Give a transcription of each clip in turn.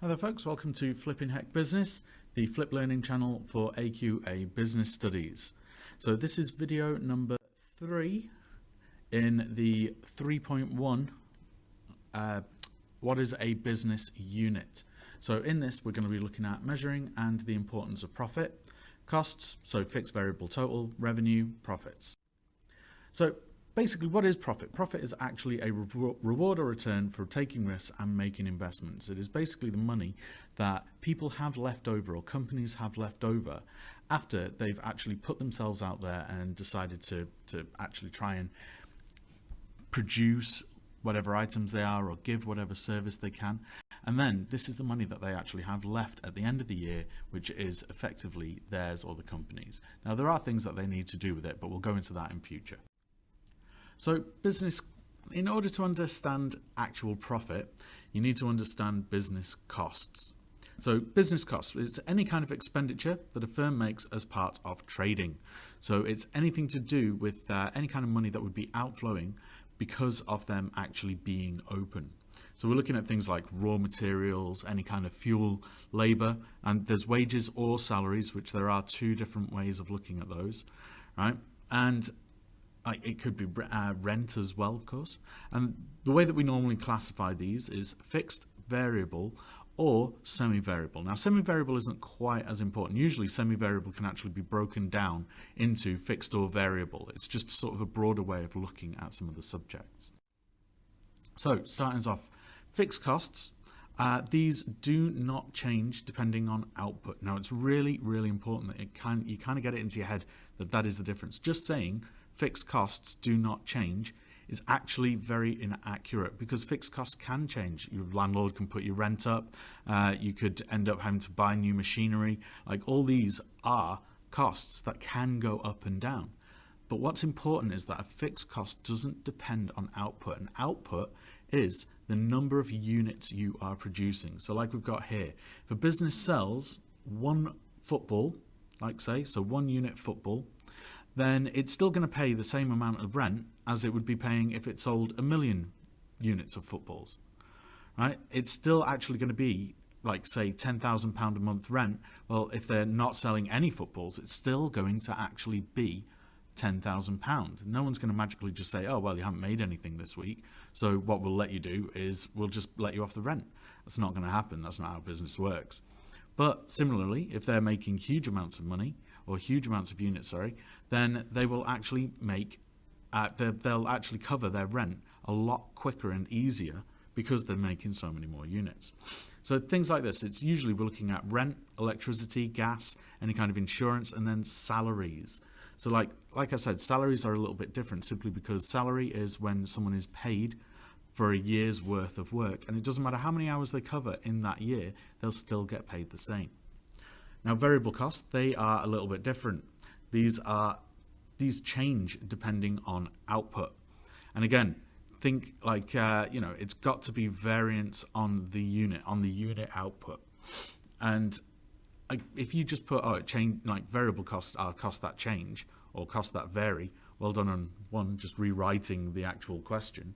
Hi there folks, welcome to Flipping Heck Business, the Flip Learning channel for AQA Business Studies. So this is video number 3 in the 3.1, what is a business unit? So in this we're going to be looking at measuring and the importance of profit, costs, so fixed, variable, total, revenue, profits. So basically, what is profit? Profit is actually a reward or return for taking risks and making investments. It is basically the money that people have left over or companies have left over after they've actually put themselves out there and decided to actually try and produce whatever items they are or give whatever service they can. And then this is the money that they actually have left at the end of the year, which is effectively theirs or the company's. Now, there are things that they need to do with it, but we'll go into that in future. So business, in order to understand actual profit, you need to understand business costs. So business costs is any kind of expenditure that a firm makes as part of trading. So it's anything to do with any kind of money that would be outflowing because of them actually being open. So we're looking at things like raw materials, any kind of fuel, labor, and there's wages or salaries, which there are two different ways of looking at those, right? And it could be rent as well, of course. And the way that we normally classify these is fixed, variable, or semi-variable. Now, semi-variable isn't quite as important. Usually, semi-variable can actually be broken down into fixed or variable. It's just sort of a broader way of looking at some of the subjects. So, starting us off, fixed costs. These do not change depending on output. Now, it's really, really important that you kind of get it into your head that that is the difference. Just saying fixed costs do not change is actually very inaccurate because fixed costs can change. Your landlord can put your rent up, you could end up having to buy new machinery. Like, all these are costs that can go up and down. But what's important is that a fixed cost doesn't depend on output, and output is the number of units you are producing. So like we've got here, if a business sells one football, like say, so 1 unit football, then it's still going to pay the same amount of rent as it would be paying if it sold 1 million units of footballs, right? It's still actually going to be like, say, £10,000 a month rent. Well, if they're not selling any footballs, it's still going to actually be £10,000. No one's going to magically just say, oh, well, you haven't made anything this week, so what we'll let you do is we'll just let you off the rent. That's not going to happen. That's not how business works. But similarly, if they're making huge amounts of money, or huge amounts of units, sorry, then they will actually make, they'll actually cover their rent a lot quicker and easier because they're making so many more units. So things like this, it's usually we're looking at rent, electricity, gas, any kind of insurance, and then salaries. So like I said, salaries are a little bit different simply because salary is when someone is paid for a year's worth of work, and it doesn't matter how many hours they cover in that year, they'll still get paid the same. Now, variable costs, they are a little bit different. These change depending on output. And again, think like, it's got to be variance on the unit output. And if you just put, like variable costs are costs that change or costs that vary, well done on one, just rewriting the actual question.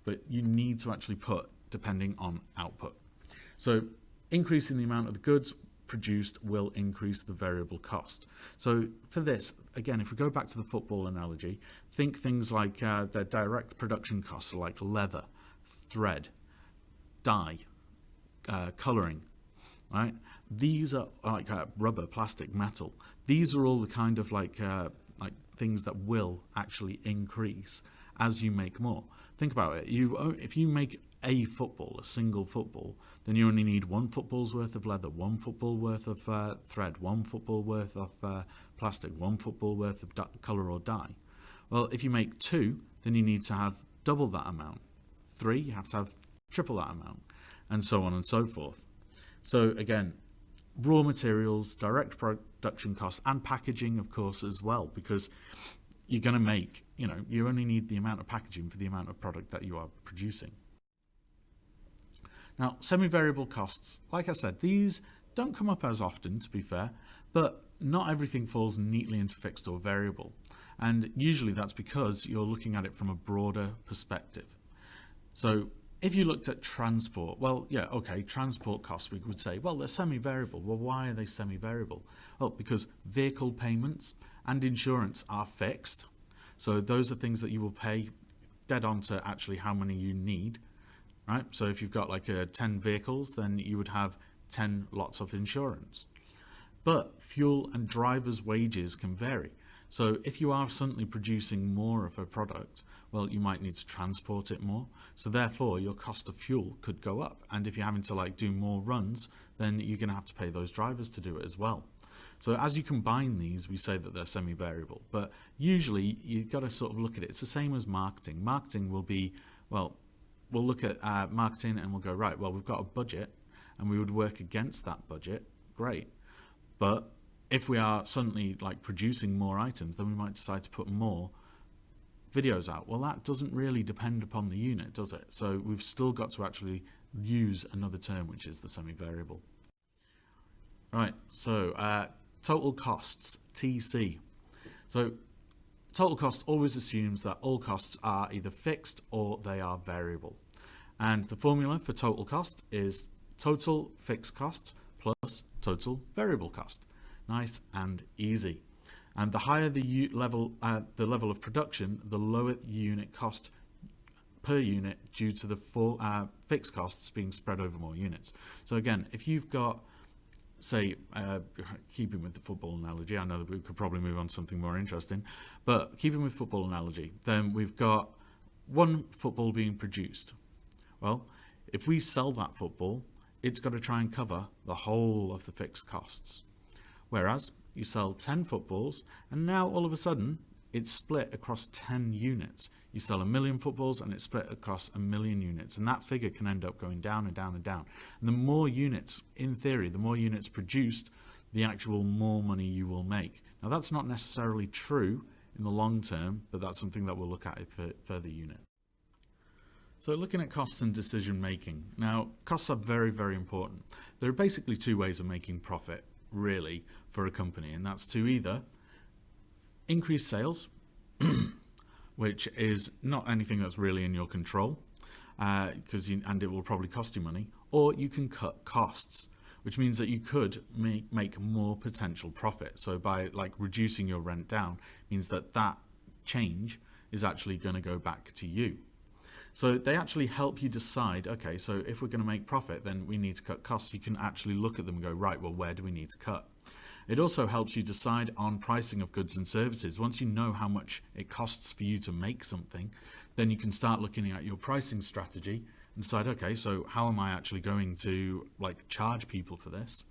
But you need to actually put depending on output. So increasing the amount of the goods produced will increase the variable cost. So for this, again, if we go back to the football analogy, think things like the direct production costs like leather, thread, dye, colouring, right? These are like rubber, plastic, metal. These are all the kind of like things that will actually increase as you make more. Think about it. If you make a single football, then you only need 1 football's worth of leather, 1 football worth of thread, 1 football worth of plastic, 1 football worth of colour or dye. Well, if you make 2, then you need to have double that amount. 3, you have to have triple that amount, and so on and so forth. So again, raw materials, direct production costs, and packaging, of course, as well, because you're going to make, you only need the amount of packaging for the amount of product that you are producing. Now, semi-variable costs, like I said, these don't come up as often, to be fair, but not everything falls neatly into fixed or variable. And usually that's because you're looking at it from a broader perspective. So if you looked at transport, well, yeah, okay, transport costs, we would say, well, they're semi-variable. Well, why are they semi-variable? Well, because vehicle payments and insurance are fixed. So those are things that you will pay dead on to actually how many you need, right? So if you've got like 10 vehicles, then you would have 10 lots of insurance. But fuel and drivers' wages can vary. So if you are suddenly producing more of a product, well, you might need to transport it more. So therefore, your cost of fuel could go up. And if you're having to like do more runs, then you're going to have to pay those drivers to do it as well. So as you combine these, we say that they're semi-variable. But usually, you've got to sort of look at it. It's the same as marketing. Marketing will be, well, we'll look at marketing and we'll go, right, well, we've got a budget and we would work against that budget. Great. But if we are suddenly like producing more items, then we might decide to put more videos out. Well, that doesn't really depend upon the unit, does it? So we've still got to actually use another term, which is the semi-variable. Right, so total costs, TC. So total cost always assumes that all costs are either fixed or they are variable. And the formula for total cost is total fixed cost plus total variable cost. Nice and easy. And the higher the level of production, the lower the unit cost per unit due to the full fixed costs being spread over more units. So again, if you've got, say, keeping with the football analogy, I know that we could probably move on to something more interesting, but keeping with football analogy, then we've got one football being produced. Well, if we sell that football, it's got to try and cover the whole of the fixed costs. Whereas you sell 10 footballs and now all of a sudden it's split across 10 units. You sell 1 million footballs and it's split across 1 million units, and that figure can end up going down and down and down. And the more units, in theory, the more units produced, the actual more money you will make. Now that's not necessarily true in the long term, but that's something that we'll look at for further unit. So looking at costs and decision making. Now costs are very, very important. There are basically two ways of making profit, really, for a company, and that's to either increase sales, which is not anything that's really in your control, and it will probably cost you money, or you can cut costs, which means that you could make more potential profit. So by like reducing your rent down means that that change is actually going to go back to you. So they actually help you decide, okay, so if we're going to make profit, then we need to cut costs. You can actually look at them and go, right, well, where do we need to cut? It also helps you decide on pricing of goods and services. Once you know how much it costs for you to make something, then you can start looking at your pricing strategy and decide, okay, so how am I actually going to like charge people for this?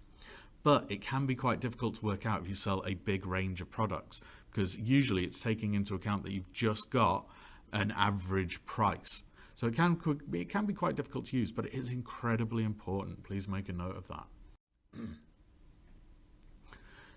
But it can be quite difficult to work out if you sell a big range of products, because usually it's taking into account that you've just got an average price. So it can be quite difficult to use, but it is incredibly important. Please make a note of that.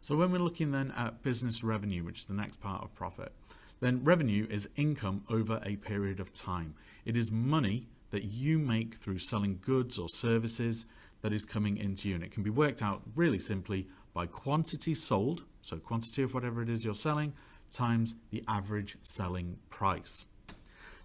So when we're looking then at business revenue, which is the next part of profit, then revenue is income over a period of time. It is money that you make through selling goods or services that is coming into you. And it can be worked out really simply by quantity sold, so quantity of whatever it is you're selling, times the average selling price.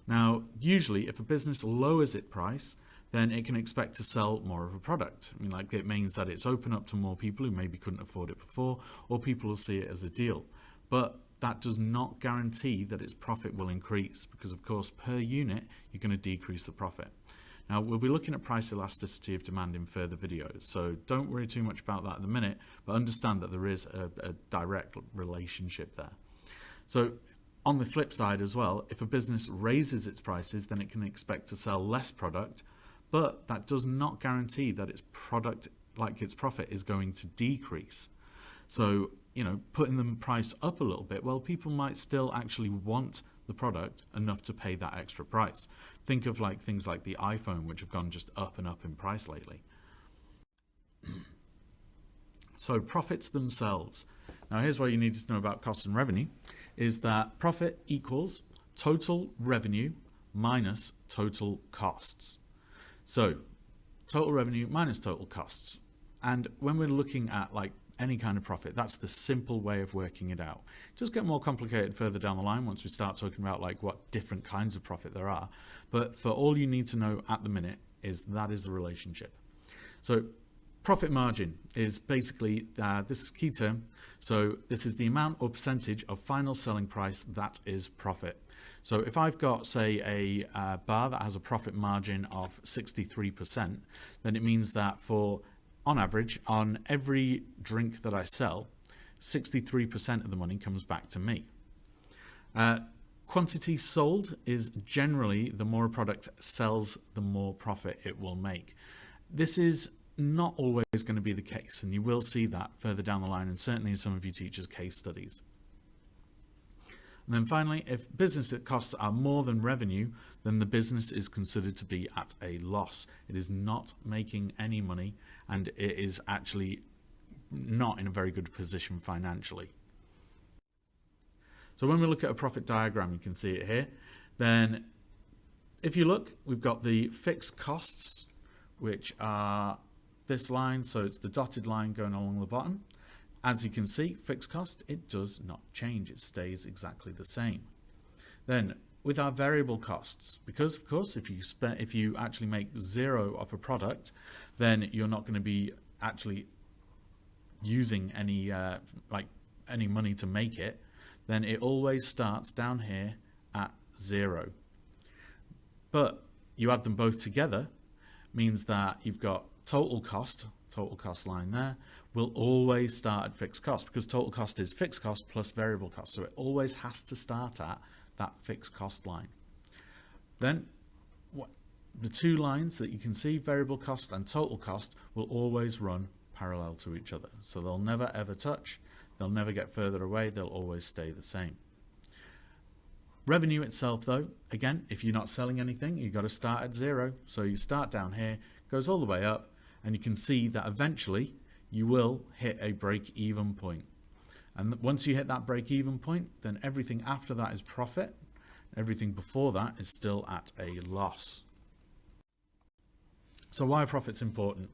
Now, usually if a business lowers its price, then it can expect to sell more of a product. I mean, like, it means that it's open up to more people who maybe couldn't afford it before, or people will see it as a deal. But that does not guarantee that its profit will increase, because of course per unit you're going to decrease the profit. Now, we'll be looking at price elasticity of demand in further videos, so don't worry too much about that at the minute, but understand that there is a direct relationship there. So on the flip side as well, if a business raises its prices, then it can expect to sell less product, but that does not guarantee that its product, like its profit, is going to decrease. So, you know, putting the price up a little bit, well, people might still actually want the product enough to pay that extra price. Think of like things like the iPhone, which have gone just up and up in price lately. So profits themselves. Now here's what you need to know about cost and revenue, is that profit equals total revenue minus total costs. So total revenue minus total costs. And when we're looking at like any kind of profit. That's the simple way of working it out. Just get more complicated further down the line once we start talking about like what different kinds of profit there are. But for all you need to know at the minute is that is the relationship. So profit margin is basically, this is a key term. So this is the amount or percentage of final selling price that is profit. So if I've got, say, a bar that has a profit margin of 63%, then it means that for, on average, on every drink that I sell, 63% of the money comes back to me. Quantity sold is generally the more a product sells, the more profit it will make. This is not always going to be the case, and you will see that further down the line, and certainly in some of your teachers' case studies. And then finally, if business costs are more than revenue, then the business is considered to be at a loss. It is not making any money, and it is actually not in a very good position financially. So when we look at a profit diagram, you can see it here. Then if you look, we've got the fixed costs, which are this line. So it's the dotted line going along the bottom. As you can see, fixed cost, it does not change. It stays exactly the same. Then with our variable costs, because of course, if you actually make zero of a product, then you're not going to be actually using any money to make it, then it always starts down here at 0. But you add them both together, means that you've got total cost line there, will always start at fixed cost, because total cost is fixed cost plus variable cost. So it always has to start at that fixed cost line. Then the two lines that you can see, variable cost and total cost, will always run parallel to each other. So they'll never ever touch. They'll never get further away. They'll always stay the same. Revenue itself, though, again, if you're not selling anything, you've got to start at 0. So you start down here, goes all the way up, and you can see that eventually you will hit a break-even point. And once you hit that break-even point, then everything after that is profit. Everything before that is still at a loss. So why are profits important?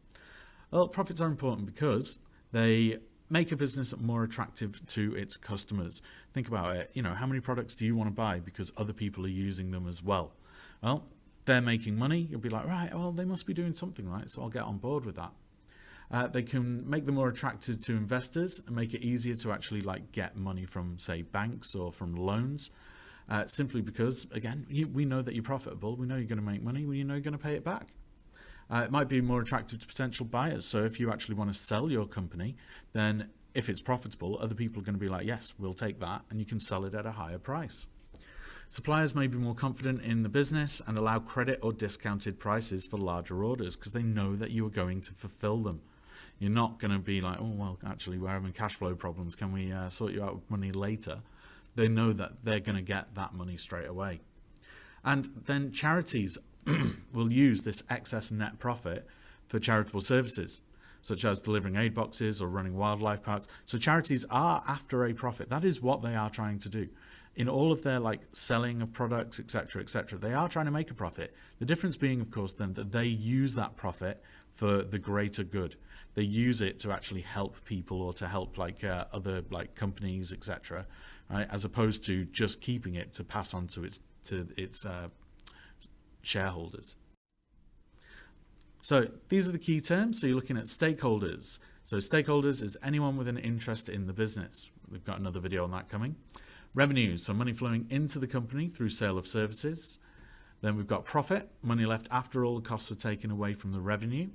Well, profits are important because they make a business more attractive to its customers. Think about it. You know, how many products do you want to buy because other people are using them as well? Well, they're making money. You'll be like, right, well, they must be doing something right, so I'll get on board with that. They can make them more attractive to investors and make it easier to actually get money from, say, banks or from loans, simply because, again, we know that you're profitable. We know you're going to make money. We know you're going to pay it back. It might be more attractive to potential buyers. So if you actually want to sell your company, then if it's profitable, other people are going to be like, yes, we'll take that, and you can sell it at a higher price. Suppliers may be more confident in the business and allow credit or discounted prices for larger orders because they know that you are going to fulfill them. You're not going to be like, oh, well, actually, we're having cash flow problems. Can we sort you out with money later? They know that they're going to get that money straight away. And then charities will use this excess net profit for charitable services, such as delivering aid boxes or running wildlife parks. So charities are after a profit. That is what they are trying to do. In all of their selling of products, etc., they are trying to make a profit. The difference being, of course, then that they use that profit for the greater good. They use it to actually help people or to help other companies, etc., right? As opposed to just keeping it to pass on to its shareholders. So these are the key terms. So you're looking at stakeholders. So stakeholders is anyone with an interest in the business. We've got another video on that coming. Revenues, so money flowing into the company through sale of services. Then we've got profit, money left after all the costs are taken away from the revenue.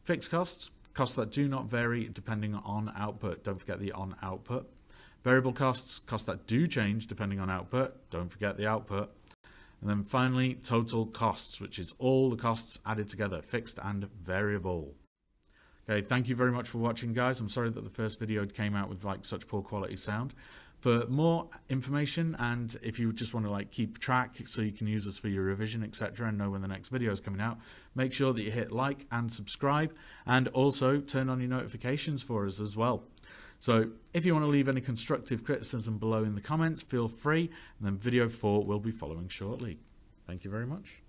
Fixed costs, costs that do not vary depending on output. Don't forget the on output. Variable costs, costs that do change depending on output. Don't forget the output. And then finally, total costs, which is all the costs added together, fixed and variable. Okay, thank you very much for watching, guys. I'm sorry that the first video came out with such poor quality sound. For more information, and if you just want to keep track so you can use this for your revision, etc., and know when the next video is coming out, make sure that you hit like and subscribe, and also turn on your notifications for us as well. So if you want to leave any constructive criticism below in the comments, feel free, and then video 4 will be following shortly. Thank you very much.